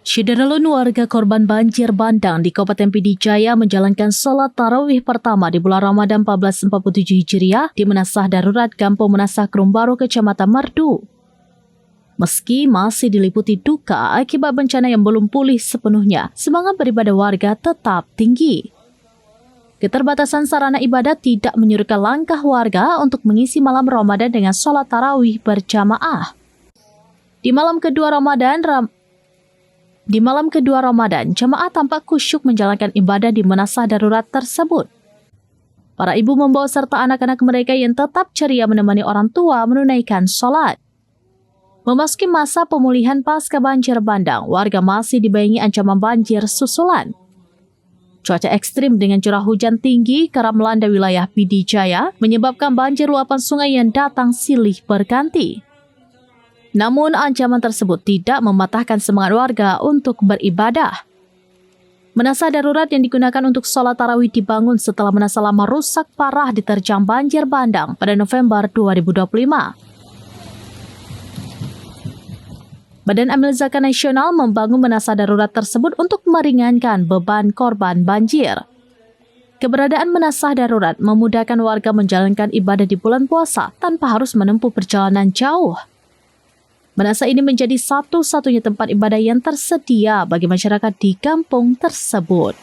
Syederalun warga korban banjir bandang di Kabupaten Pidijaya menjalankan solat tarawih pertama di bulan Ramadan 1447 Hijriah di Menasah Darurat Kampung Menasah Kerum Baru, Kecamatan Merdu. Meski masih diliputi duka akibat bencana yang belum pulih sepenuhnya, semangat beribadah warga tetap tinggi. Keterbatasan sarana ibadah tidak menyurutkan langkah warga untuk mengisi malam Ramadan dengan solat tarawih berjamaah. Di malam kedua Ramadan, jemaah tampak khusyuk menjalankan ibadah di Menasah Darurat tersebut. Para ibu membawa serta anak-anak mereka yang tetap ceria menemani orang tua menunaikan sholat. Memasuki masa pemulihan pasca banjir bandang, warga masih dibayangi ancaman banjir susulan. Cuaca ekstrim dengan curah hujan tinggi kerap melanda wilayah Pidijaya, menyebabkan banjir luapan sungai yang datang silih berganti. Namun ancaman tersebut tidak mematahkan semangat warga untuk beribadah. Menasah darurat yang digunakan untuk sholat tarawih dibangun setelah menasah lama rusak parah diterjang banjir bandang pada November 2025. Badan Amil Zakat Nasional membangun menasah darurat tersebut untuk meringankan beban korban banjir. Keberadaan menasah darurat memudahkan warga menjalankan ibadah di bulan puasa tanpa harus menempuh perjalanan jauh. Menasah ini menjadi satu-satunya tempat ibadah yang tersedia bagi masyarakat di kampung tersebut.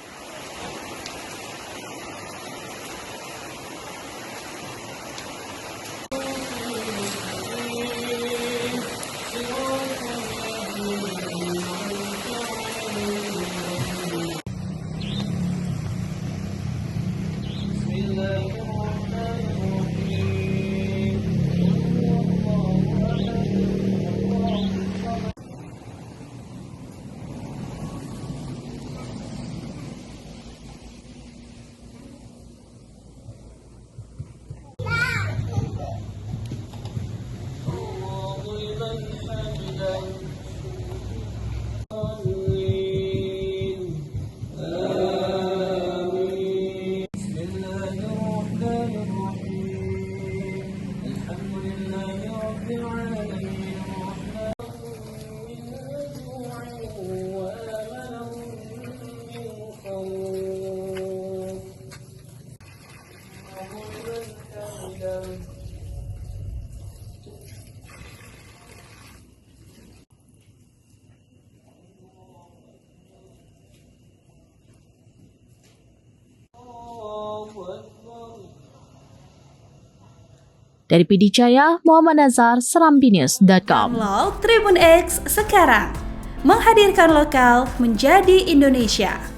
Dari Pidijaya, Muhammad Nazar, serambinews.com. Download Tribun X sekarang, menghadirkan lokal menjadi Indonesia.